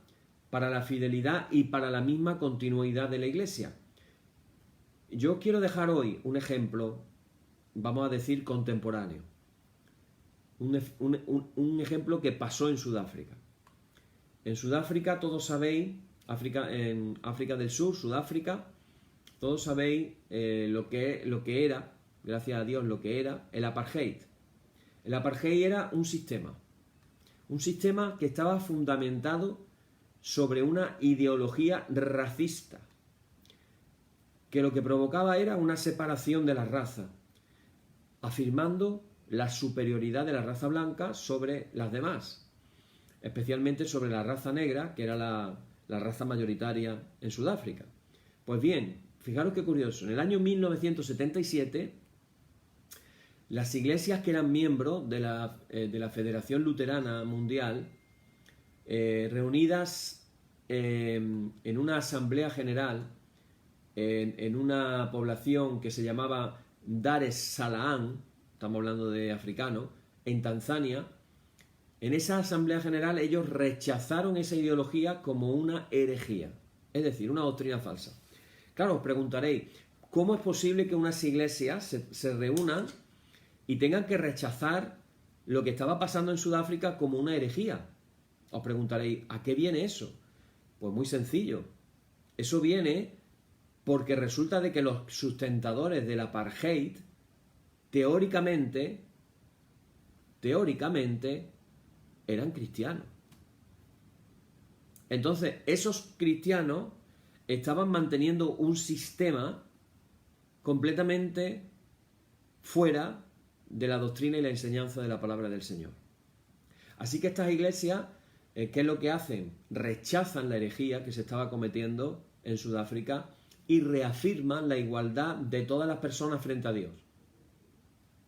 para la fidelidad y para la misma continuidad de la Iglesia. Yo quiero dejar hoy un ejemplo, vamos a decir, contemporáneo. Un ejemplo que pasó en Sudáfrica. En Sudáfrica, todos sabéis, en África del Sur, Sudáfrica, todos sabéis lo que era, gracias a Dios, lo que era el apartheid. El apartheid era un sistema que estaba fundamentado sobre una ideología racista, que lo que provocaba era una separación de las razas, afirmando la superioridad de la raza blanca sobre las demás, especialmente sobre la raza negra, que era la raza mayoritaria en Sudáfrica. Pues bien, fijaros qué curioso, en el año 1977, las iglesias que eran miembros de la Federación Luterana Mundial, reunidas en una asamblea general, en una población que se llamaba Dar es Salaam, estamos hablando de africano, en Tanzania, en esa asamblea general ellos rechazaron esa ideología como una herejía, es decir, una doctrina falsa. Claro, os preguntaréis, ¿cómo es posible que unas iglesias se reúnan y tengan que rechazar lo que estaba pasando en Sudáfrica como una herejía? Os preguntaréis, ¿a qué viene eso? Pues muy sencillo. Eso viene porque resulta de que los sustentadores del apartheid, teóricamente, eran cristianos. Entonces, esos cristianos estaban manteniendo un sistema completamente fuera de la doctrina y la enseñanza de la palabra del Señor. Así que estas iglesias, ¿qué es lo que hacen? Rechazan la herejía que se estaba cometiendo en Sudáfrica y reafirman la igualdad de todas las personas frente a Dios.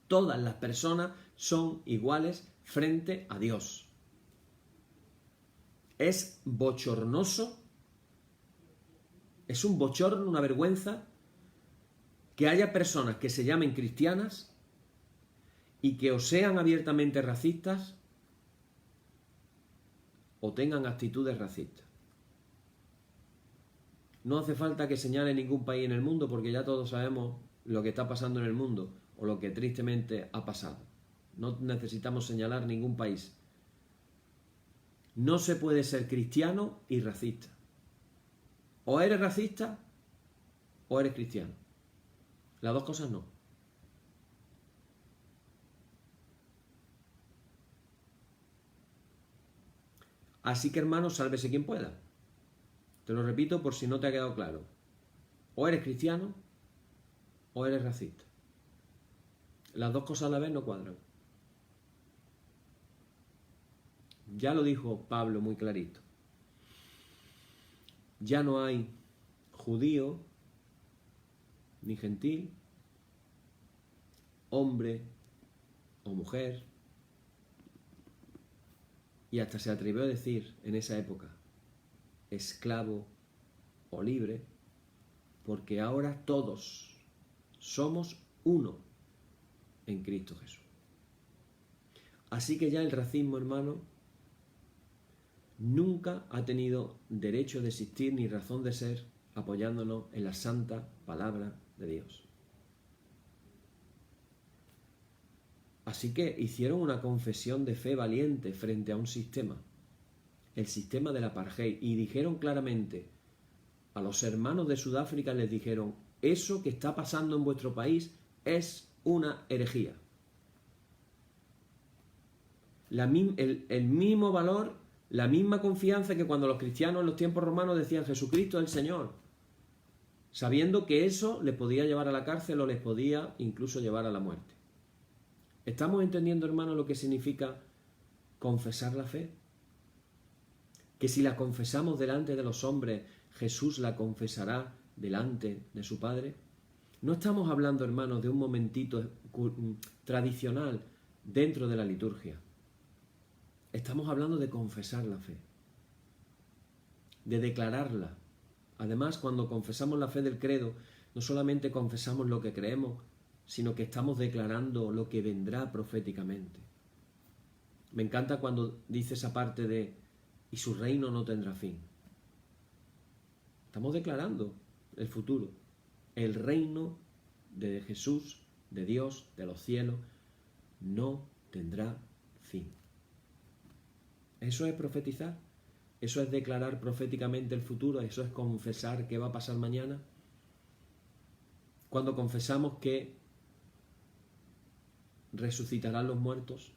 Todas las personas son iguales frente a Dios. Es bochornoso, es un bochorno, una vergüenza, que haya personas que se llamen cristianas y que o sean abiertamente racistas o tengan actitudes racistas. No hace falta que señale ningún país en el mundo porque ya todos sabemos lo que está pasando en el mundo o lo que tristemente ha pasado. No necesitamos señalar ningún país. No se puede ser cristiano y racista. O eres racista o eres cristiano. Las dos cosas no. Así que, hermano, sálvese quien pueda. Te lo repito por si no te ha quedado claro. O eres cristiano o eres racista. Las dos cosas a la vez no cuadran. Ya lo dijo Pablo muy clarito. Ya no hay judío ni gentil, hombre o mujer, y hasta se atrevió a decir en esa época, esclavo o libre, porque ahora todos somos uno en Cristo Jesús. Así que ya el racismo, hermano, nunca ha tenido derecho de existir ni razón de ser apoyándonos en la santa palabra de Dios. Así que hicieron una confesión de fe valiente frente a un sistema, el sistema del apartheid, y dijeron claramente a los hermanos de Sudáfrica, les dijeron: eso que está pasando en vuestro país es una herejía. El mismo valor, la misma confianza que cuando los cristianos en los tiempos romanos decían Jesucristo es el Señor, sabiendo que eso les podía llevar a la cárcel o les podía incluso llevar a la muerte. ¿Estamos entendiendo, hermanos, lo que significa confesar la fe? Que si la confesamos delante de los hombres, Jesús la confesará delante de su Padre. No estamos hablando, hermanos, de un momentito tradicional dentro de la liturgia. Estamos hablando de confesar la fe, de declararla. Además, cuando confesamos la fe del credo, no solamente confesamos lo que creemos, sino que estamos declarando lo que vendrá proféticamente. Me encanta cuando dice esa parte de y su reino no tendrá fin. Estamos declarando el futuro. El reino de Jesús, de Dios, de los cielos, no tendrá fin. Eso es profetizar. Eso es declarar proféticamente el futuro. Eso es confesar qué va a pasar mañana. Cuando confesamos que resucitarán los muertos,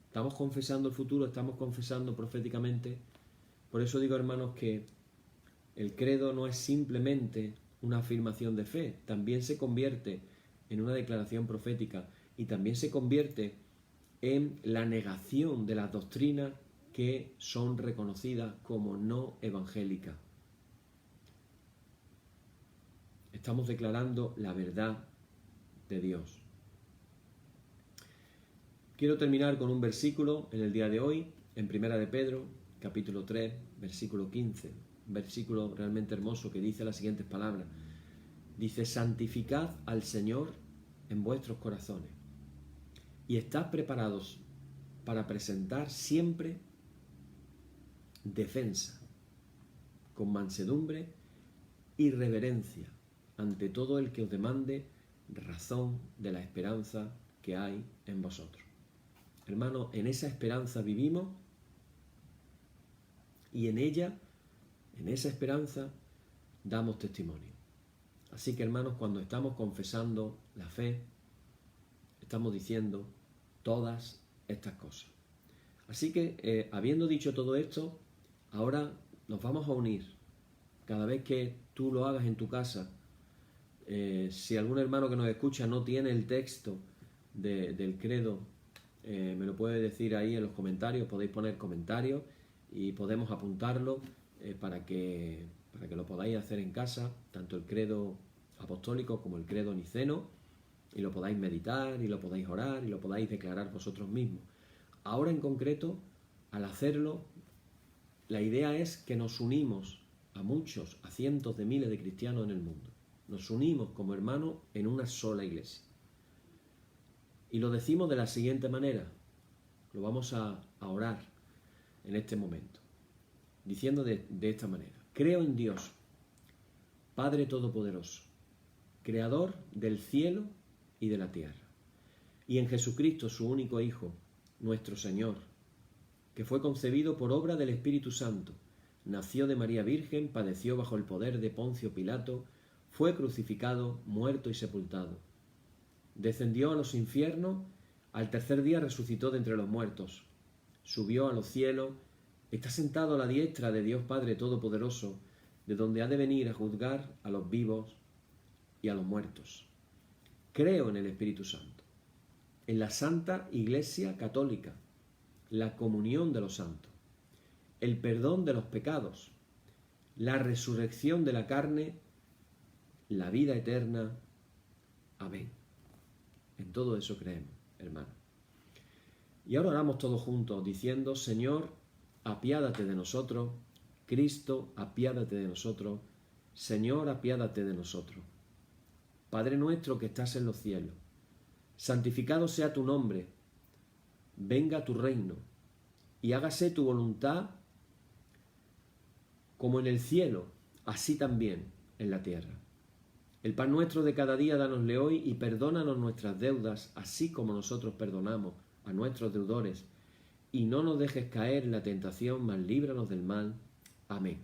estamos confesando el futuro, estamos confesando proféticamente. Por eso digo, hermanos, que el credo no es simplemente una afirmación de fe, también se convierte en una declaración profética y también se convierte en la negación de las doctrinas que son reconocidas como no evangélicas. Estamos declarando la verdad de Dios. Quiero terminar con un versículo en el día de hoy, en Primera de Pedro, capítulo 3, versículo 15, un versículo realmente hermoso que dice las siguientes palabras. Dice: santificad al Señor en vuestros corazones y estad preparados para presentar siempre defensa, con mansedumbre y reverencia, ante todo el que os demande razón de la esperanza que hay en vosotros. Hermanos, en esa esperanza vivimos y en ella, en esa esperanza, damos testimonio. Así que, hermanos, cuando estamos confesando la fe, estamos diciendo todas estas cosas. Así que, habiendo dicho todo esto, ahora nos vamos a unir. Cada vez que tú lo hagas en tu casa, si algún hermano que nos escucha no tiene el texto del credo, me lo puede decir ahí en los comentarios, podéis poner comentarios y podemos apuntarlo para que lo podáis hacer en casa, tanto el credo apostólico como el credo niceno, y lo podáis meditar y lo podáis orar y lo podáis declarar vosotros mismos. Ahora en concreto, al hacerlo, la idea es que nos unimos a muchos, a cientos de miles de cristianos en el mundo. Nos unimos como hermanos en una sola iglesia. Y lo decimos de la siguiente manera. Lo vamos a orar en este momento, diciendo de esta manera: creo en Dios, Padre Todopoderoso, Creador del cielo y de la tierra, y en Jesucristo, su único Hijo, nuestro Señor, que fue concebido por obra del Espíritu Santo, nació de María Virgen, padeció bajo el poder de Poncio Pilato, fue crucificado, muerto y sepultado. Descendió a los infiernos, al tercer día resucitó de entre los muertos, subió a los cielos, está sentado a la diestra de Dios Padre Todopoderoso, de donde ha de venir a juzgar a los vivos y a los muertos. Creo en el Espíritu Santo, en la Santa Iglesia Católica, la comunión de los santos, el perdón de los pecados, la resurrección de la carne, la vida eterna. Amén. En todo eso creemos, hermano. Y ahora oramos todos juntos diciendo: Señor, apiádate de nosotros. Cristo, apiádate de nosotros. Señor, apiádate de nosotros. Padre nuestro que estás en los cielos, santificado sea tu nombre. Venga tu reino y hágase tu voluntad como en el cielo, así también en la tierra. El pan nuestro de cada día dánosle hoy y perdónanos nuestras deudas, así como nosotros perdonamos a nuestros deudores. Y no nos dejes caer en la tentación, mas líbranos del mal. Amén.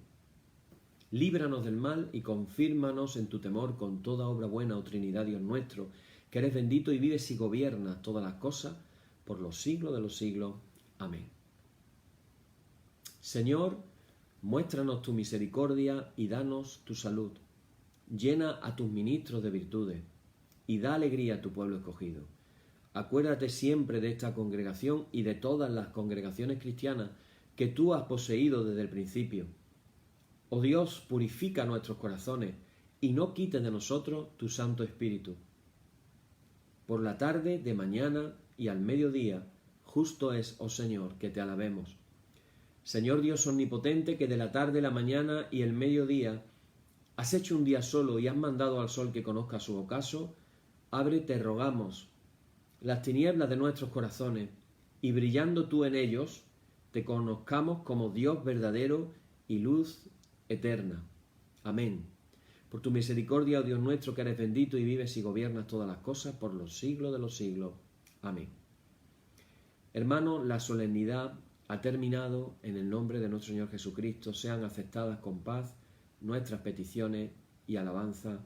Líbranos del mal y confírmanos en tu temor con toda obra buena, oh Trinidad, Dios nuestro, que eres bendito y vives y gobiernas todas las cosas por los siglos de los siglos. Amén. Señor, muéstranos tu misericordia y danos tu salud. Llena a tus ministros de virtudes y da alegría a tu pueblo escogido. Acuérdate siempre de esta congregación y de todas las congregaciones cristianas que tú has poseído desde el principio. Oh Dios, purifica nuestros corazones y no quites de nosotros tu Santo Espíritu. Por la tarde, de mañana y al mediodía, justo es, oh Señor, que te alabemos. Señor Dios omnipotente, que de la tarde, la mañana y el mediodía has hecho un día solo y has mandado al sol que conozca su ocaso, abre, te rogamos, las tinieblas de nuestros corazones, y brillando tú en ellos, te conozcamos como Dios verdadero y luz eterna. Amén. Por tu misericordia, oh Dios nuestro, que eres bendito y vives y gobiernas todas las cosas por los siglos de los siglos. Amén. Hermanos, la solemnidad ha terminado. En el nombre de nuestro Señor Jesucristo sean aceptadas con paz nuestras peticiones y alabanza.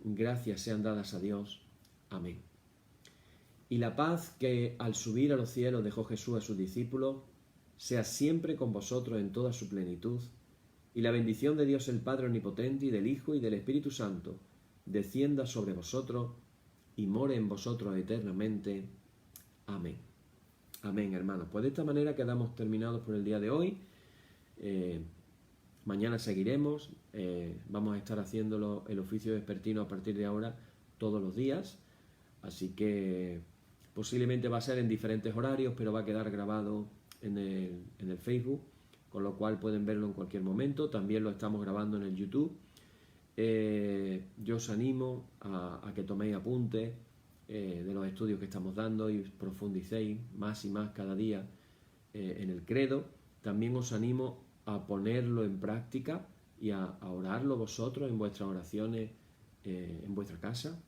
Gracias sean dadas a Dios. Amén. Y la paz que al subir a los cielos dejó Jesús a sus discípulos, sea siempre con vosotros en toda su plenitud, y la bendición de Dios el Padre Omnipotente y del Hijo y del Espíritu Santo descienda sobre vosotros y more en vosotros eternamente. Amén. Amén, hermanos. Pues de esta manera quedamos terminados por el día de hoy. Mañana seguiremos. Vamos a estar haciéndolo el oficio vespertino a partir de ahora todos los días. Así que posiblemente va a ser en diferentes horarios, pero va a quedar grabado en el Facebook, con lo cual pueden verlo en cualquier momento. También lo estamos grabando en el YouTube. Yo os animo a que toméis apuntes de los estudios que estamos dando y profundicéis más y más cada día en el credo. También os animo a ponerlo en práctica y a orarlo vosotros en vuestras oraciones en vuestra casa.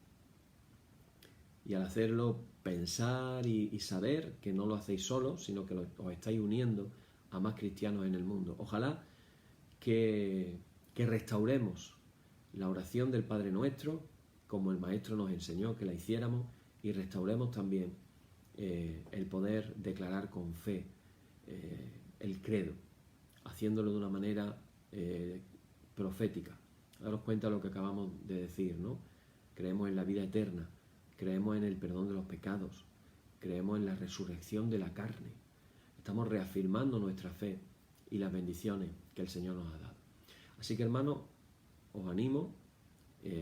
Y al hacerlo, pensar y saber que no lo hacéis solos, sino que os estáis uniendo a más cristianos en el mundo. Ojalá que restauremos la oración del Padre Nuestro, como el Maestro nos enseñó que la hiciéramos, y restauremos también el poder declarar con fe el credo, haciéndolo de una manera profética. Daros cuenta de lo que acabamos de decir, ¿no? Creemos en la vida eterna, creemos en el perdón de los pecados, creemos en la resurrección de la carne. Estamos reafirmando nuestra fe y las bendiciones que el Señor nos ha dado. Así que, hermanos, os animo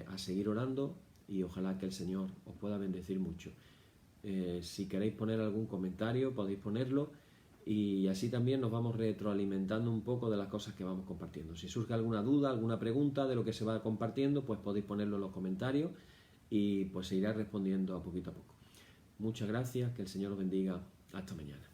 a seguir orando y ojalá que el Señor os pueda bendecir mucho. Si queréis poner algún comentario, podéis ponerlo, y así también nos vamos retroalimentando un poco de las cosas que vamos compartiendo. Si surge alguna duda, alguna pregunta de lo que se va compartiendo, pues podéis ponerlo en los comentarios y pues se irá respondiendo a poco. Muchas gracias, que el Señor os bendiga. Hasta mañana.